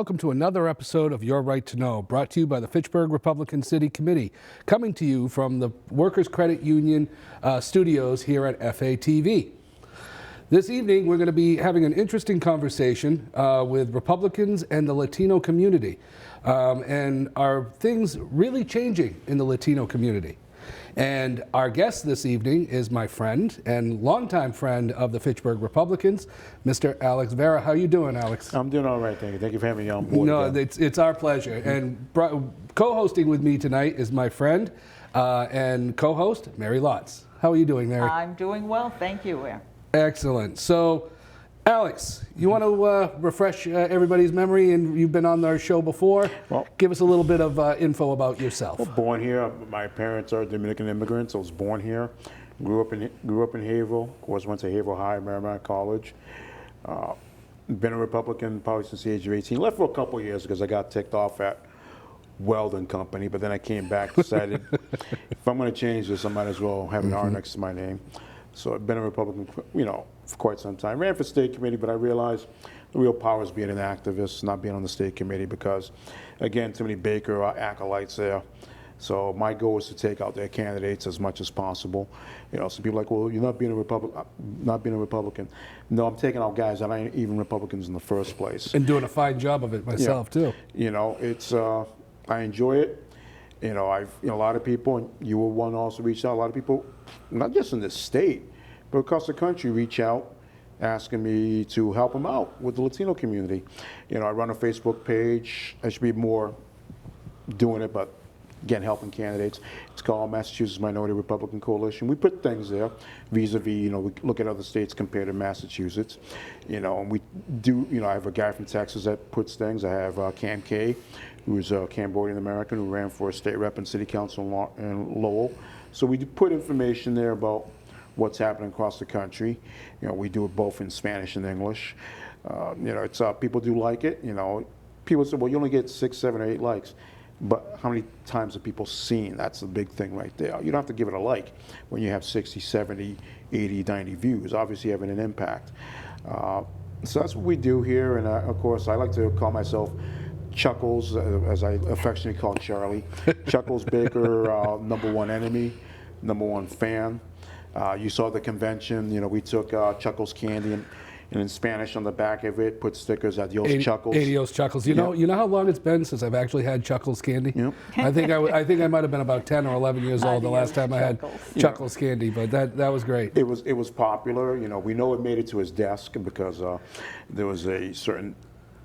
welcome to another episode of Your Right to Know, brought to you by the Fitchburg Republican City Committee, coming to you from the Workers Credit Union studios here at FATV. This evening, we're going to be having an interesting conversation with Republicans and the Latino community. And are things really changing in the Latino community? And our guest this evening is my friend and longtime friend of the Fitchburg Republicans, Mr. Alex Veras. How are you doing, Alex? I'm doing all right, thank you. Thank you for having me on board. No, again. it's our pleasure. And co-hosting with me tonight is my friend and co-host, Mary Lotze. How are you doing, Mary? I'm doing well, thank you. Excellent. So, Alex, you want to refresh everybody's memory, and you've been on our show before. Well, give us a little bit of info about yourself. I was born here. My parents are Dominican immigrants. I was born here. Grew up in Haverhill. Of course, went to Haverhill High, Marymount College. Been a Republican probably since the age of 18. Left for a couple of years because I got ticked off at Weldon Company, but then I came back, decided if I'm going to change this, I might as well have an R next to my name. So I've been a Republican, for quite some time. Ran for state committee, but I realized the real power is being an activist, not being on the state committee, because, again, too many Baker acolytes there. So my goal is to take out their candidates as much as possible. Some people are like, well, you're not being a Republican. No, I'm taking out guys that aren't even Republicans in the first place. And doing a fine job of it myself, too. It's I enjoy it. A lot of people, and you were one also reached out. A lot of people, not just in this state, but across the country, reach out asking me to help them out with the Latino community. I run a Facebook page. I should be more doing it, but again, helping candidates. It's called Massachusetts Minority Republican Coalition. We put things there vis-a-vis, we look at other states compared to Massachusetts. And we do, I have a guy from Texas that puts things. I have Cam K, who's a Cambodian American who ran for a state rep and city council in Lowell. So we do put information there about what's happening across the country. We do it both in Spanish and English. It's people do like it. People say, well, you only get 6, 7, or 8 likes. But how many times have people seen? That's the big thing right there. You don't have to give it a like when you have 60, 70, 80, 90 views. Obviously having an impact. So that's what we do here. And of course, I like to call myself Chuckles, as I affectionately call Charlie. Chuckles Baker, #1 enemy, #1 fan. You saw the convention. We took Chuckles candy and in Spanish on the back of it, put stickers Adios Chuckles. Adios Chuckles. You know how long it's been since I've actually had Chuckles candy? Yep. I think I might have been about 10 or 11 years old the last time I had Chuckles candy, but that was great. It was popular. We know it made it to his desk because there was a certain,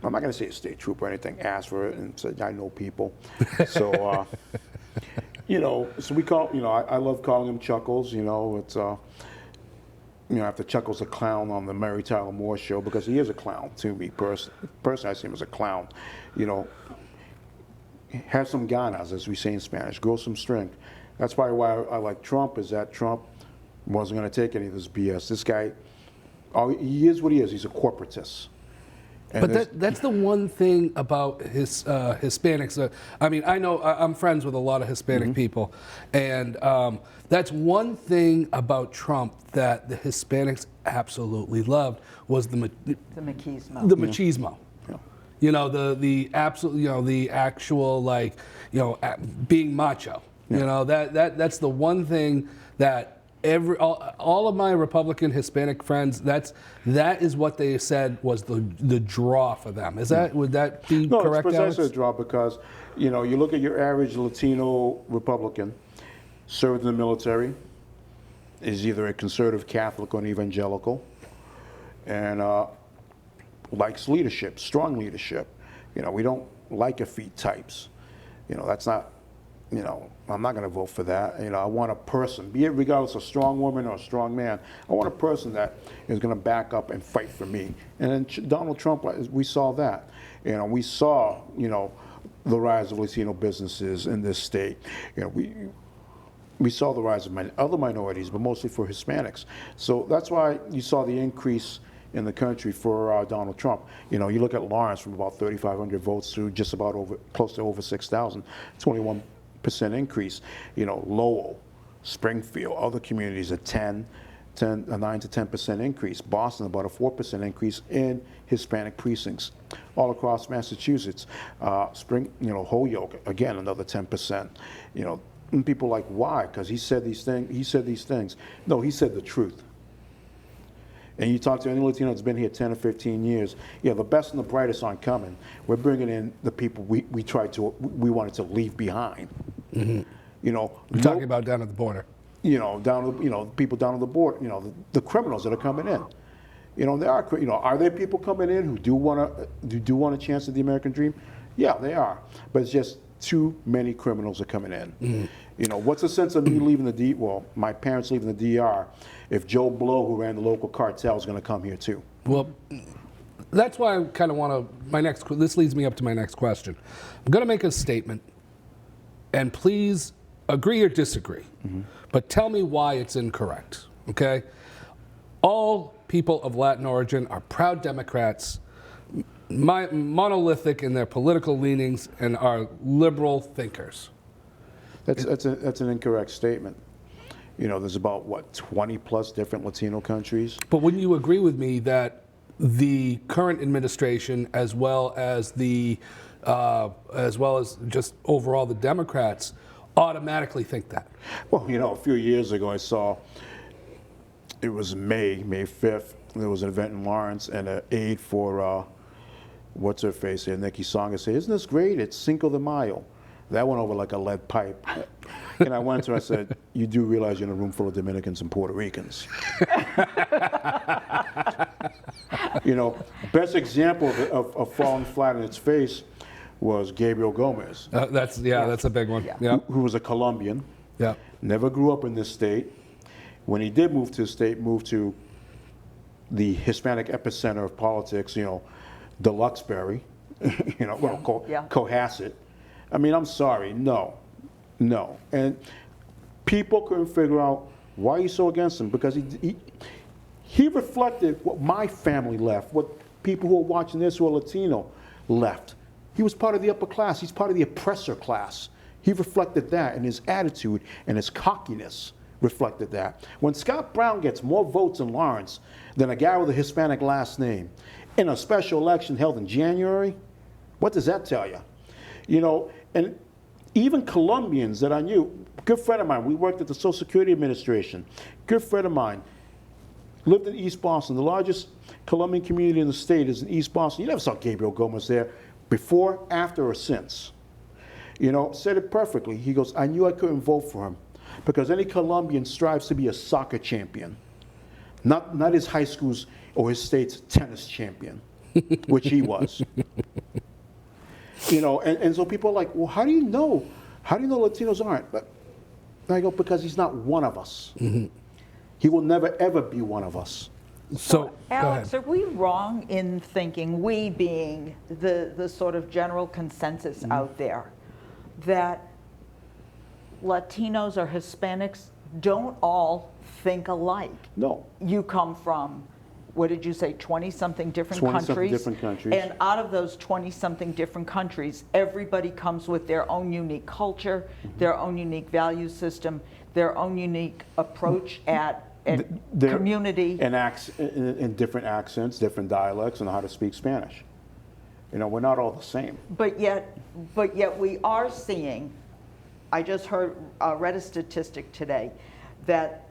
I'm not going to say a state trooper or anything, asked for it and said, I know people. So, so we call, I love calling him Chuckles. It's, after Chuckles a clown on the Mary Tyler Moore show, because he is a clown to me. Personally, I see him as a clown. Have some ganas, as we say in Spanish, grow some strength. That's why I like Trump, is that Trump wasn't going to take any of this BS. This guy, he is what he is. He's a corporatist. And but that's the one thing about Hispanics. I know I'm friends with a lot of Hispanic people, and that's one thing about Trump that the Hispanics absolutely loved was the machismo. The machismo. Yeah. The absolute, the actual being macho. Yeah. That's the one thing that all of my Republican Hispanic friends, that is what they said was the draw for them. Would that be correct, No, it's precisely Alex? a draw because, you look at your average Latino Republican, served in the military, is either a conservative Catholic or an evangelical, and likes leadership, strong leadership. We don't like effete types. That's not, I'm not going to vote for that. I want a person, be it regardless of a strong woman or a strong man, I want a person that is going to back up and fight for me. And then Donald Trump, we saw that. We saw, the rise of Latino businesses in this state. We saw the rise of other minorities, but mostly for Hispanics. So that's why you saw the increase in the country for Donald Trump. You look at Lawrence from about 3,500 votes to just about close to over 6,000, 21% increase. Lowell, Springfield, other communities at 10 a 9 to 10% increase. Boston, about a 4% increase in Hispanic precincts. All across Massachusetts, Holyoke, again, another 10%. And people are like, why? Because he said these things. No, he said the truth. And you talk to any Latino that's been here 10 or 15 years, the best and the brightest aren't coming. We're bringing in the people we wanted to leave behind. Mm-hmm. We're talking about down at the border. People down on the border, the criminals that are coming in. Are there people coming in who do want a chance at the American dream? Yeah, they are. But it's just too many criminals are coming in. Mm-hmm. What's the sense of me leaving my parents leaving the DR if Joe Blow, who ran the local cartel, is going to come here too? Well, that's why I kind of want to, this leads me up to my next question. I'm going to make a statement, and please agree or disagree, mm-hmm. but tell me why it's incorrect, okay? All people of Latin origin are proud Democrats, monolithic in their political leanings, and are liberal thinkers. That's an incorrect statement. There's about 20 plus different Latino countries. But wouldn't you agree with me that the current administration, as well as just overall the Democrats, automatically think that? Well, a few years ago I saw, it was May 5th, there was an event in Lawrence, and an aide for what's her face here, Nikki Songa, said, "Isn't this great? It's Cinco de Mayo." That went over like a lead pipe. And I went to her, I said, "You do realize you're in a room full of Dominicans and Puerto Ricans." Best example of falling flat on its face was Gabriel Gomez. That's a big one. Yeah. Who was a Colombian. Yeah. Never grew up in this state. When he did move to the state, moved to the Hispanic epicenter of politics, Deluxeberry, Cohasset. I mean, I'm sorry, no. And people couldn't figure out why he's so against him, because he reflected what my family left, what people who are watching this who are Latino left. He was part of the upper class. He's part of the oppressor class. He reflected that, and his attitude and his cockiness reflected that. When Scott Brown gets more votes in Lawrence than a guy with a Hispanic last name in a special election held in January, what does that tell you? And even Colombians that I knew, good friend of mine, we worked at the Social Security Administration, good friend of mine, lived in East Boston. The largest Colombian community in the state is in East Boston. You never saw Gabriel Gomez there before, after, or since. Said it perfectly. He goes, "I knew I couldn't vote for him because any Colombian strives to be a soccer champion, not his high school's or his state's tennis champion," which he was. And so people are like, "Well, how do you know Latinos aren't?" But I go, "Because he's not one of us. Mm-hmm. He will never, ever be one of us." So, Alex, are we wrong in thinking, we being the sort of general consensus mm-hmm. out there, that Latinos or Hispanics don't all think alike? No. You come from, what did you say, 20-something different 20-something different countries. And out of those 20-something different countries, everybody comes with their own unique culture, mm-hmm. their own unique value system, their own unique approach at community. And different accents, different dialects, and how to speak Spanish. We're not all the same. But yet we are seeing, I just read a statistic today, that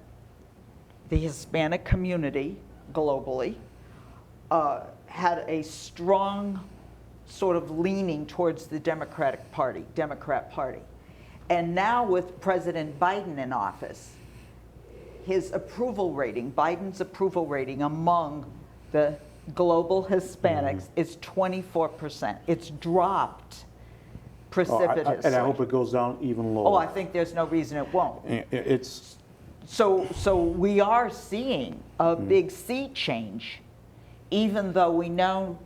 the Hispanic community globally had a strong sort of leaning towards the Democrat Party. And now with President Biden in office, Biden's approval rating among the global Hispanics mm-hmm. is 24%. It's dropped precipitously. And I hope it goes down even lower. Oh, I think there's no reason it won't. So we are seeing a big sea change, even though we know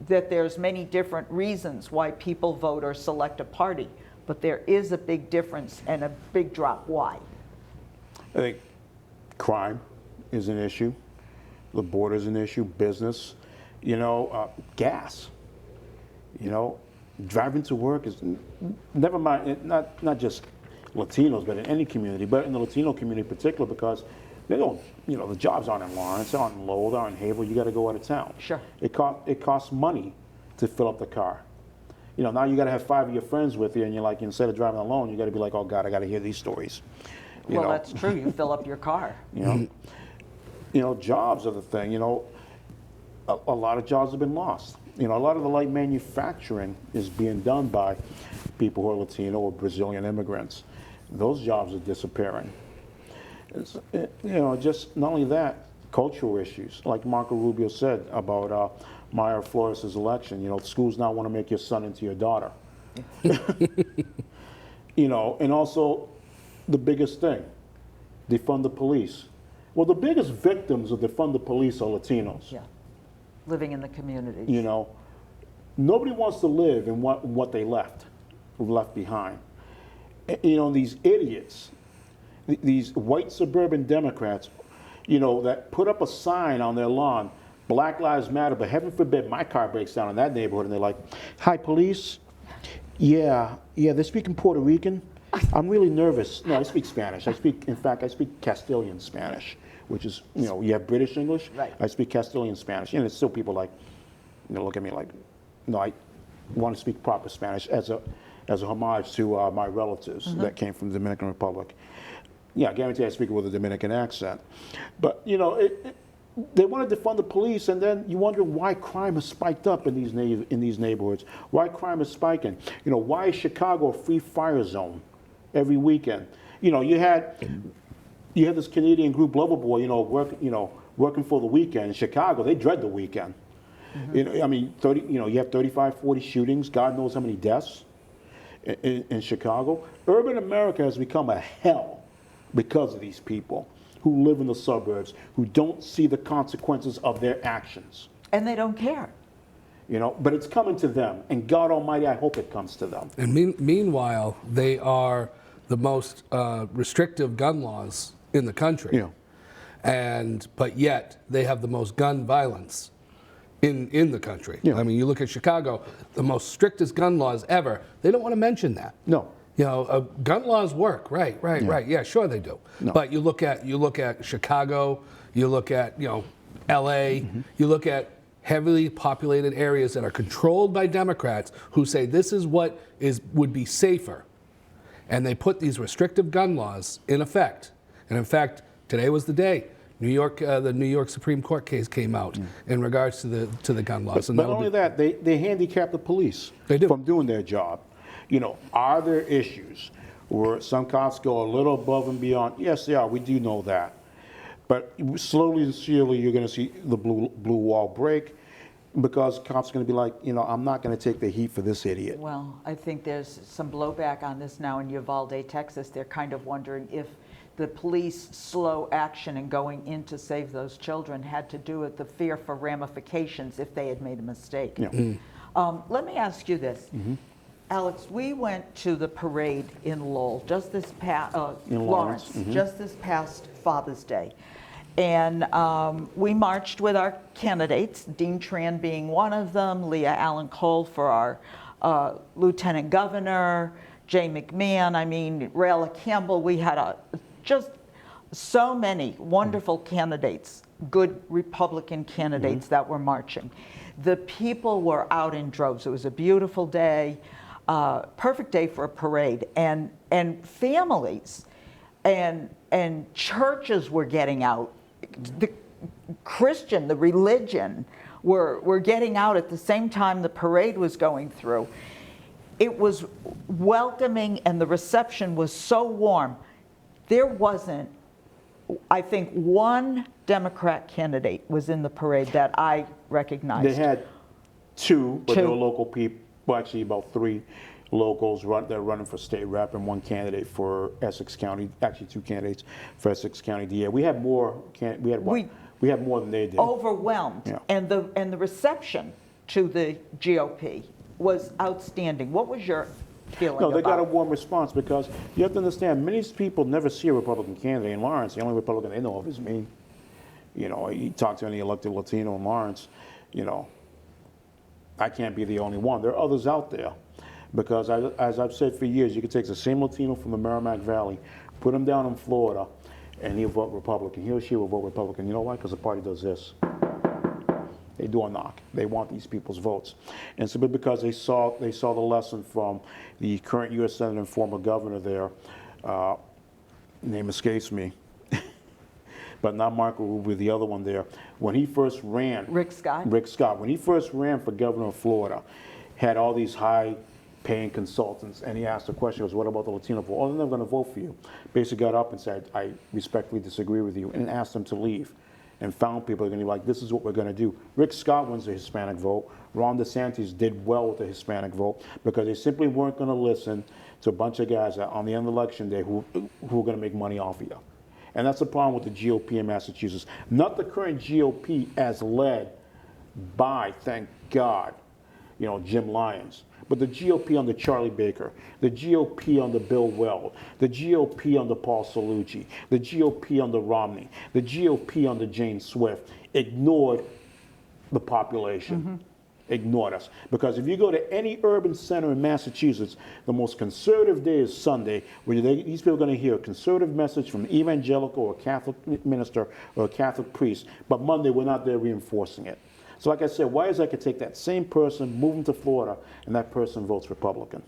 that there's many different reasons why people vote or select a party, but there is a big difference and a big drop. Why? I think crime is an issue. The border is an issue. Business, gas. Driving to work is, never mind, not just Latinos, but in any community, but in the Latino community in particular, because They don't, the jobs aren't in Lawrence, aren't in Lowell, aren't in Haverhill. You got to go out of town. Sure. It costs money to fill up the car. Now you got to have 5 of your friends with you, and you're like, instead of driving alone, you got to be like, oh God, I got to hear these stories. Well, that's true. You fill up your car. Jobs are the thing. A lot of jobs have been lost. A lot of the light manufacturing is being done by people who are Latino or Brazilian immigrants. Those jobs are disappearing. Just not only that, cultural issues, like Marco Rubio said about Maya Flores' election. Schools now want to make your son into your daughter. And also the biggest thing, defund the police. Well, the biggest victims of defund the police are Latinos. Yeah, living in the communities. Nobody wants to live in what they left behind. These idiots, these white suburban Democrats, that put up a sign on their lawn, Black Lives Matter, but heaven forbid my car breaks down in that neighborhood, and they're like, hi, police. Yeah, they're speaking Puerto Rican. I'm really nervous. No, I speak Spanish. In fact, I speak Castilian Spanish, which is, you have British English. Right. I speak Castilian Spanish. And it's still people like, look at me like, no, I want to speak proper Spanish as a homage to my relatives that came from the Dominican Republic. Yeah, I guarantee I speak it with a Dominican accent. But, they want to defund the police, and then you wonder why crime has spiked up in these neighborhoods. Why crime is spiking? Why is Chicago a free fire zone every weekend? You had this Canadian group Loverboy, working for the weekend in Chicago. They dread the weekend. You have 35, 40 shootings. God knows how many deaths in Chicago. Urban America has become a hell because of these people who live in the suburbs, who don't see the consequences of their actions. And they don't care. But it's coming to them, and God Almighty, I hope it comes to them. And meanwhile, they are the most restrictive gun laws in the country. But yet they have the most gun violence in the country. Yeah. I mean, you look at Chicago, the most strictest gun laws ever. They don't want to mention that. No. Gun laws work, right. Yeah, sure they do. No. But you look at Chicago, you look at L.A., you look at heavily populated areas that are controlled by Democrats who say this is what would be safer, and they put these restrictive gun laws in effect. And in fact, today was the day. The New York Supreme Court case came out in regards to the gun laws. But not only that, they handicap the police from doing their job. Are there issues where some cops go a little above and beyond? Yes, they are. We do know that. But slowly and surely, you're going to see the blue wall break, because cops are going to be like, I'm not going to take the heat for this idiot. Well, I think there's some blowback on this now in Uvalde, Texas. They're kind of wondering if the police slow action and going in to save those children had to do with the fear for ramifications if they had made a mistake. Yeah. Let me ask you this. Alex, we went to the parade in Lowell just this past, Lawrence, just this past Father's Day. And we marched with our candidates, Dean Tran being one of them, Leah Allen Cole for our lieutenant governor, Jay McMahon, Rayla Campbell. We had just so many wonderful candidates, good Republican candidates that were marching. The people were out in droves. It was a beautiful day, perfect day for a parade. And families and churches were getting out. The Christian, the religion, were getting out at the same time the parade was going through. It was welcoming, and the reception was so warm. There wasn't, I think, one Democrat candidate was in the parade that I recognized. They had two, but they were local people. Well, actually, about three locals that are running for state rep, and one candidate for Essex County. Actually, two candidates for Essex County DA. We had more. We had more than they did. Overwhelmed, Yeah. and the reception to the GOP was outstanding. What was your feeling? No, they got a about warm response, because you have to understand, many people never see a Republican candidate in Lawrence. The only Republican they know of is me. You talk to any elected Latino in Lawrence, I can't be the only one. There are others out there, because as I've said for years, you could take the same Latino from the Merrimack Valley, put him down in Florida, and he'll vote Republican. He or she will vote Republican. You know why? Because the party does this. They do a knock. They want these people's votes. And simply because they saw the lesson from the current U.S. Senator and former governor there, name escapes me, but not Marco Rubio, the other one there. When he first ran, Rick Scott. When he first ran for governor of Florida, had all these high-paying consultants, and he asked the question, was, what about the Latino vote? Oh, they're never going to vote for you. Basically got up and said, I respectfully disagree with you, and asked them to leave. And found people are going to be like, this is what we're going to do. Rick Scott wins the Hispanic vote. Ron DeSantis did well with the Hispanic vote because they simply weren't going to listen to a bunch of guys on the end of election day who were going to make money off of you. And that's the problem with the GOP in Massachusetts. Not the current GOP as led by, thank God, Jim Lyons, but the GOP under Charlie Baker, the GOP under Bill Weld, the GOP under Paul Cellucci, the GOP under Romney, the GOP under Jane Swift ignored the population, ignored us. Because if you go to any urban center in Massachusetts, the most conservative day is Sunday, where these people are going to hear a conservative message from an evangelical or a Catholic minister or a Catholic priest, but Monday we're not there reinforcing it. So like I said, why is I could take that same person, move him to Florida, and that person votes Republican?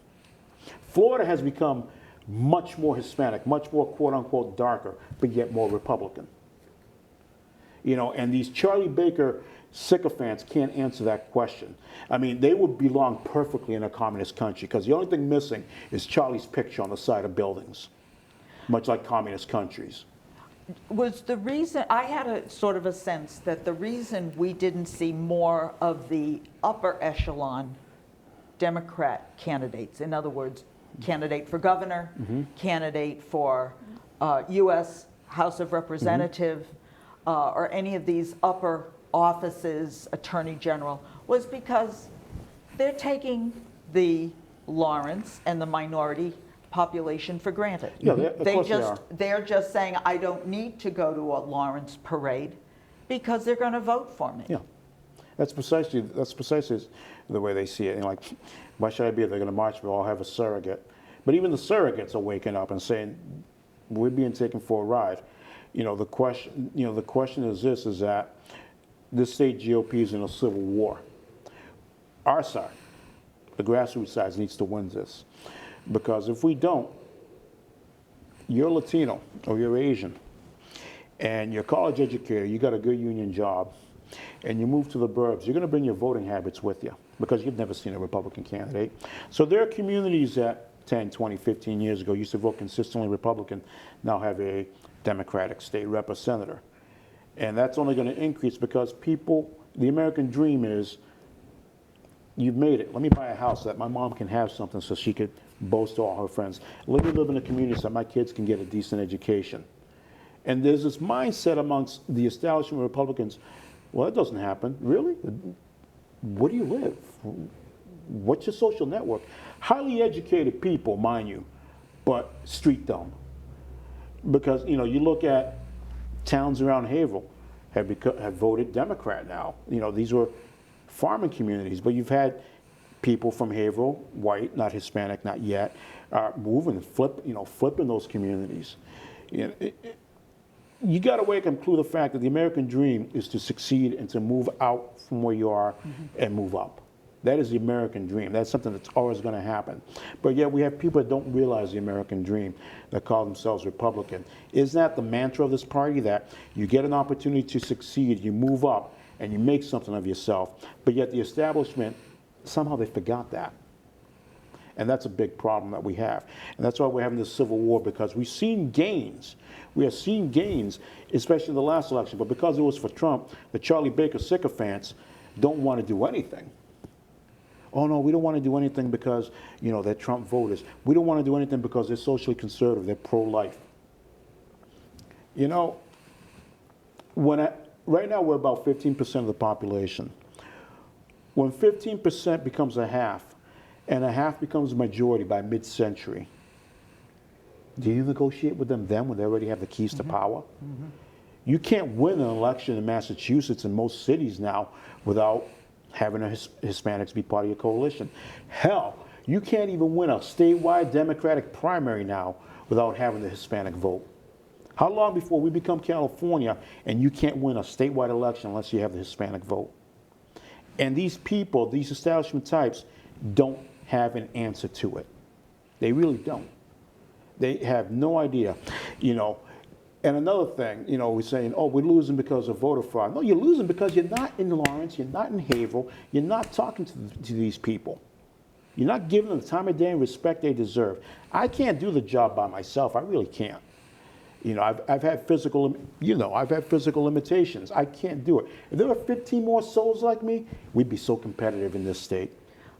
Florida has become much more Hispanic, much more quote-unquote darker, but yet more Republican. And these Charlie Baker sycophants can't answer that question. I mean, they would belong perfectly in a communist country, because the only thing missing is Charlie's picture on the side of buildings, much like communist countries. Was the reason, I had a sort of a sense that the reason we didn't see more of the upper echelon Democrat candidates, in other words, candidate for governor, candidate for U.S. House of Representative, or any of these upper offices, Attorney General, was because they're taking the Lawrence and the minority population for granted. Yeah, of course they are. They're just saying, I don't need to go to a Lawrence parade because they're going to vote for me. Yeah, that's precisely the way they see it. Like, why should I be? They're going to march. We'll all have a surrogate. But even the surrogates are waking up and saying, we're being taken for a ride. The question is this: is that this state GOP is in a civil war. Our side, the grassroots side, needs to win this. Because if we don't, you're Latino or you're Asian, and you're college educated, you got a good union job, and you move to the burbs, you're going to bring your voting habits with you because you've never seen a Republican candidate. So there are communities that 10, 20, 15 years ago used to vote consistently Republican, now have a Democratic state rep or senator. And that's only going to increase because the American dream is, you've made it. Let me buy a house so that my mom can have something so she could boast to all her friends. Let me live in a community so my kids can get a decent education. And there's this mindset amongst the establishment Republicans, well, that doesn't happen. Really? Where do you live? What's your social network? Highly educated people, mind you, but street dumb. Because, you look at towns around Haverhill have voted Democrat now. These were farming communities, but you've had people from Haverhill, white, not Hispanic, not yet, moving, flipping those communities. You got to wake up to the fact that the American dream is to succeed and to move out from where you are and move up. That is the American dream. That's something that's always going to happen. But yet we have people that don't realize the American dream that call themselves Republican. Isn't that the mantra of this party, that you get an opportunity to succeed, you move up, and you make something of yourself, but yet the establishment, somehow they forgot that. And that's a big problem that we have. And that's why we're having this civil war, because we've seen gains. We have seen gains, especially in the last election, but because it was for Trump, the Charlie Baker sycophants don't want to do anything. Oh no, we don't want to do anything because, they're Trump voters. We don't want to do anything because they're socially conservative, they're pro-life. Right now we're about 15% of the population. When 15% becomes a half, and a half becomes a majority by mid-century, do you negotiate with them then when they already have the keys to power? You can't win an election in Massachusetts and most cities now without having Hispanics be part of your coalition. Hell, you can't even win a statewide Democratic primary now without having the Hispanic vote. How long before we become California and you can't win a statewide election unless you have the Hispanic vote? And these people, these establishment types, don't have an answer to it. They really don't. They have no idea, you know. And another thing, you know, we're saying, oh, we're losing because of voter fraud. No, you're losing because you're not in Lawrence, you're not in Haverhill, you're not talking to these people. You're not giving them the time of day and respect they deserve. I can't do the job by myself. I really can't. You know, I've had physical, I've had physical limitations. I can't do it. If there were 15 more souls like me, we'd be so competitive in this state.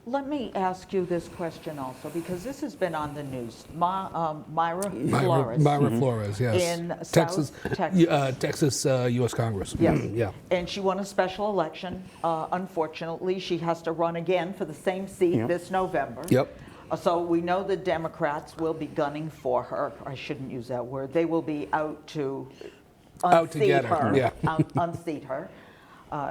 Let me ask you this question also, because this has been on the news. Myra Flores. Myra Flores, yes. In Texas, South Texas. Texas U.S. Congress. Yes. Yeah. And she won a special election. Unfortunately, she has to run again for the same seat this November. Yep. So we know the Democrats will be gunning for her. I shouldn't use that word. They will be out to Out to unseat get her, yeah. Unseat her.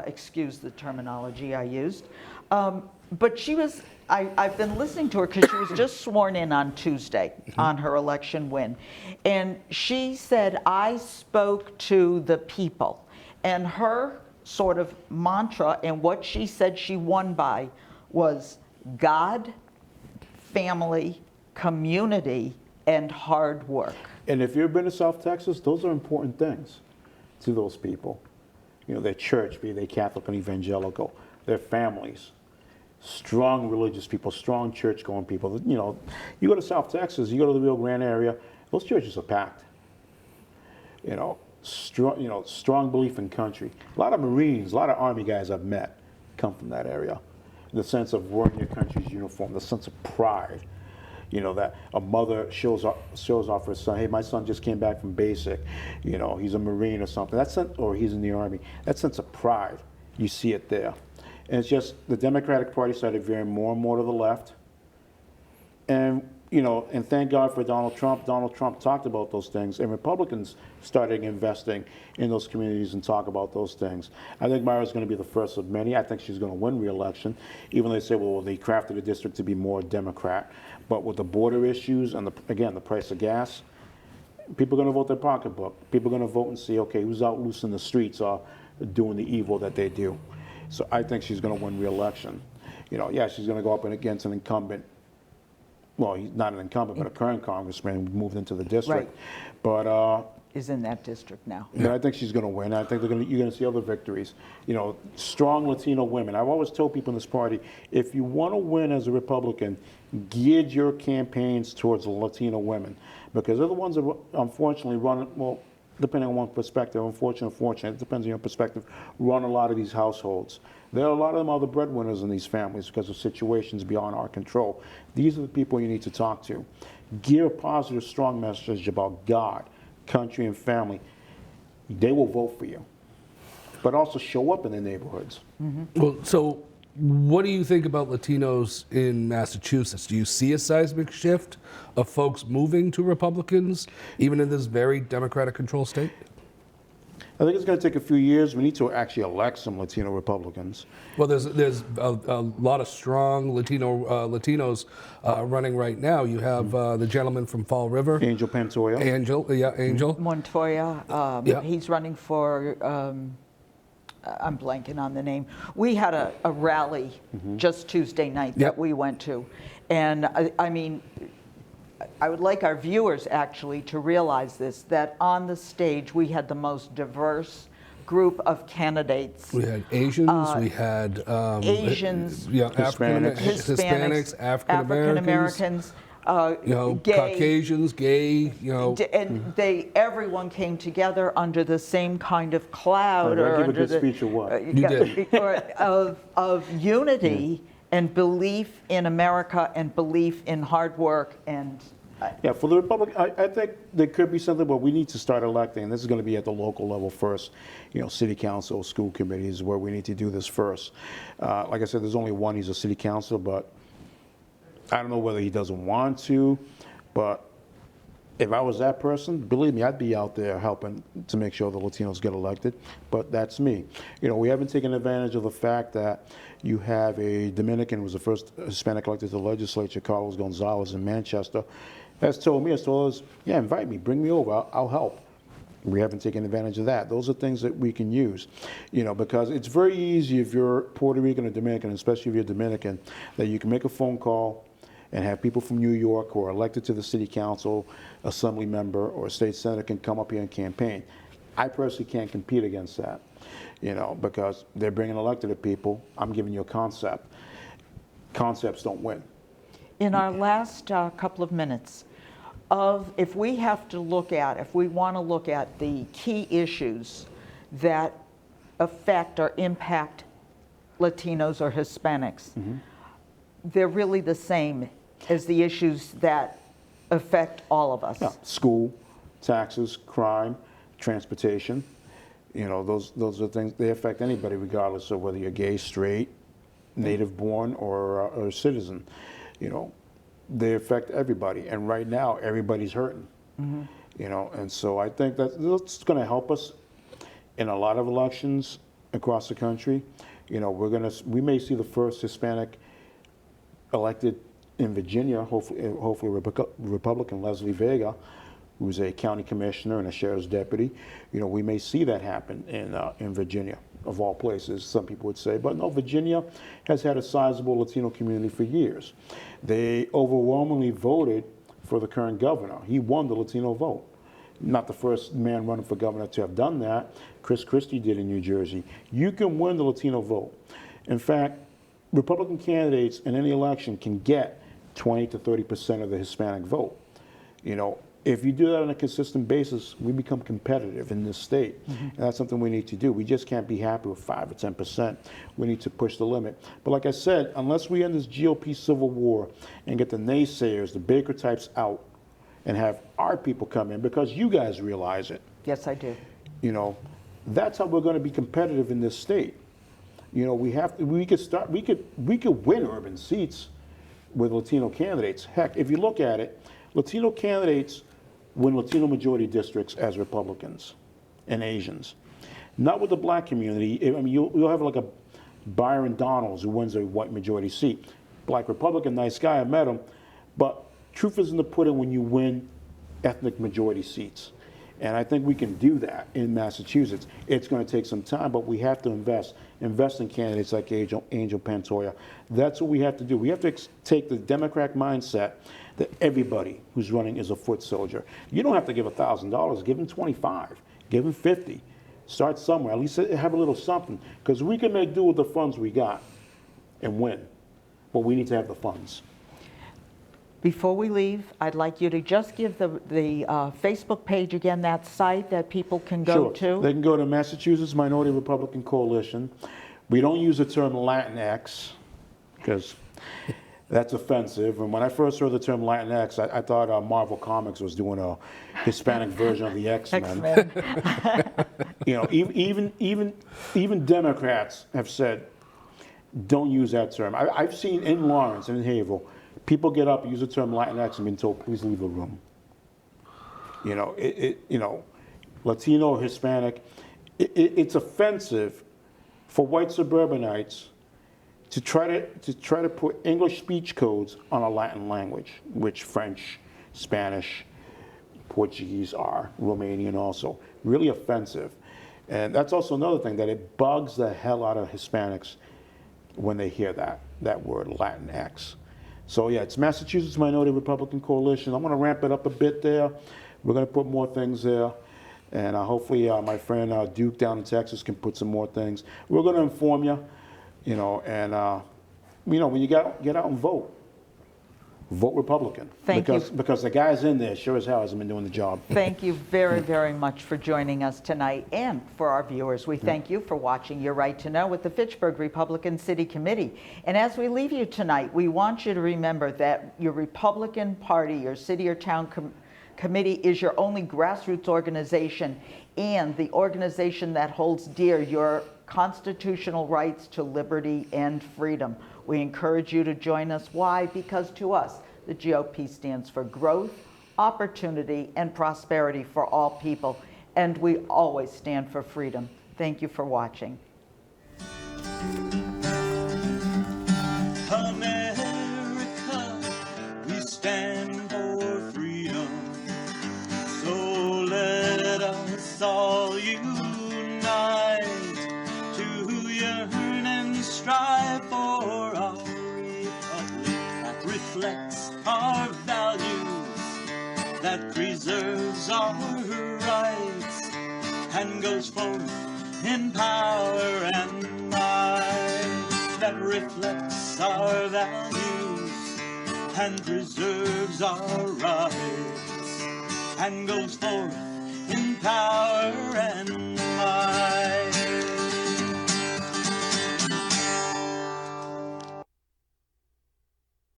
Excuse the terminology I used. But she was, I've been listening to her because she was just sworn in on Tuesday on her election win. And she said, I spoke to the people. And her sort of mantra and what she said she won by was God, family, community, and hard work. And if you've been to South Texas, those are important things to those people. You know, their church, be they Catholic and evangelical, their families, strong religious people, strong church-going people. You know, you go to South Texas, you go to the Rio Grande area, those churches are packed. Strong belief in country. A lot of Marines, a lot of Army guys I've met come from that area. The sense of wearing your country's uniform, the sense of pride. You know, that a mother shows off her son, hey, my son just came back from basic, you know, he's a Marine or something, or he's in the Army. That sense of pride, you see it there. And it's just the Democratic Party started veering more and more to the left. And, you know, and thank God for Donald Trump. Donald Trump talked about those things, and Republicans started investing in those communities and talk about those things. I think Myra's going to be the first of many. I think she's going to win re-election, even though they say, well, they crafted the district to be more Democrat. But with the border issues and, again, the price of gas, people are going to vote their pocketbook. People are going to vote and see, okay, who's out loose in the streets or doing the evil that they do. So I think she's going to win re-election. You know, yeah, she's going to go up against an incumbent. Well, he's not an incumbent, but a current congressman who moved into the district. Right. But is in that district now. but I think she's going to win. I think you're going to see other victories. You know, strong Latino women. I've always told people in this party, if you want to win as a Republican, geared your campaigns towards the Latino women, because they're the ones that unfortunately run, well, depending on one perspective, unfortunate, fortunate, it depends on your perspective, run a lot of these households. There are a lot of them are the breadwinners in these families because of situations beyond our control. These are the people you need to talk to. Gear a positive, strong message about God, country, and family. They will vote for you. But also show up in the neighborhoods. Mm-hmm. Well, so what do you think about Latinos in Massachusetts? Do you see a seismic shift of folks moving to Republicans, even in this very Democratic-controlled state? I think it's going to take a few years. We need to actually elect some Latino Republicans. Well, there's a lot of strong Latinos running right now. You have the gentleman from Fall River, Angel Pantoja. Angel Montoya, Yeah. he's running for, I'm blanking on the name. We had a rally just Tuesday night that Yep. we went to. And I mean, I would like our viewers actually to realize this, that on the stage we had the most diverse group of candidates. We had Asians, we had Asians, Hispanics, African Americans, gay, Caucasians, gay, and everyone came together under the same kind of cloud, Did I or give a under good speech or what? You did. of unity and belief in America and belief in hard work and. Yeah, for the Republic, I think there could be something, but we need to start electing. And this is going to be at the local level first. You know, city council, school committees, where we need to do this first. Like I said, there's only one. He's a city council, but I don't know whether he doesn't want to. But if I was that person, believe me, I'd be out there helping to make sure the Latinos get elected. But that's me. You know, we haven't taken advantage of the fact that you have a Dominican who was the first Hispanic elected to the legislature, Carlos Gonzalez in Manchester, has told us, yeah, invite me, bring me over, I'll help. We haven't taken advantage of that. Those are things that we can use, because it's very easy if you're Puerto Rican or Dominican, especially if you're Dominican, that you can make a phone call and have people from New York who are elected to the city council, assembly member, or state senator can come up here and campaign. I personally can't compete against that, because they're bringing elected people. I'm giving you a concept. Concepts don't win. In our last couple of minutes, if we want to look at the key issues that affect or impact Latinos or Hispanics, they're really the same as the issues that affect all of us. Yeah. School, taxes, crime, transportation, those are things, they affect anybody regardless of whether you're gay, straight, native born, or a citizen. They affect everybody, and right now everybody's hurting. And so I think that's going to help us in a lot of elections across the country. We may see the first Hispanic elected in Virginia, hopefully Republican Leslie Vega, who's a county commissioner and a sheriff's deputy. We may see that happen in Virginia, of all places, some people would say. But no, Virginia has had a sizable Latino community for years. They overwhelmingly voted for the current governor. He won the Latino vote. Not the first man running for governor to have done that. Chris Christie did in New Jersey. You can win the Latino vote. In fact, Republican candidates in any election can get 20 to 30% of the Hispanic vote. If you do that on a consistent basis, we become competitive in this state. And that's something we need to do. We just can't be happy with 5 or 10%. We need to push the limit. But like I said, unless we end this GOP civil war and get the naysayers, the Baker types out, and have our people come in, because you guys realize it. Yes, I do. That's how we're going to be competitive in this state. We could win urban seats with Latino candidates. Heck, if you look at it, Latino candidates win Latino majority districts as Republicans and Asians. Not with the black community. I mean, you'll have like a Byron Donalds who wins a white majority seat. Black Republican, nice guy, I met him. But truth is in the pudding when you win ethnic majority seats. And I think we can do that in Massachusetts. It's going to take some time, but we have to invest in candidates like Angel Pantoja. That's what we have to do. We have to take the Democrat mindset that everybody who's running is a foot soldier. You don't have to give $1,000. Give them 25. Give them 50. Start somewhere. At least have a little something, because we can make do with the funds we got and win. But we need to have the funds. Before we leave, I'd like you to just give the Facebook page again, that site that people can go to. They can go to Massachusetts Minority Republican Coalition. We don't use the term Latinx because that's offensive. And when I first heard the term Latinx, I thought Marvel Comics was doing a Hispanic version of the X-Men. Even Democrats have said, don't use that term. I've seen in Lawrence and in Haverhill, people get up, use the term Latinx, and been told, please leave the room. Latino, Hispanic, it's offensive for white suburbanites to try to put English speech codes on a Latin language, which French, Spanish, Portuguese are, Romanian also. Really offensive. And that's also another thing, that it bugs the hell out of Hispanics when they hear that word, Latinx. So yeah, it's Massachusetts Minority Republican Coalition. I'm going to ramp it up a bit there. We're going to put more things there. And hopefully my friend Duke down in Texas can put some more things. We're going to inform you, when you get out and vote Republican. Thank you. Because the guys in there sure as hell hasn't been doing the job. Thank you very, very much for joining us tonight. And for our viewers, we thank you for watching Your Right to Know with the Fitchburg Republican City Committee. And as we leave you tonight, we want you to remember that your Republican Party, your city or town committee is your only grassroots organization and the organization that holds dear your constitutional rights to liberty and freedom. We encourage you to join us. Why? Because to us, the GOP stands for growth, opportunity, and prosperity for all people. And we always stand for freedom. Thank you for watching. America, we stand for freedom. So let us us all unite to yearn and strive for our republic that reflects our values, that preserves our rights, and goes forth in power and might, that reflects our values and preserves our rights, and goes forth in power and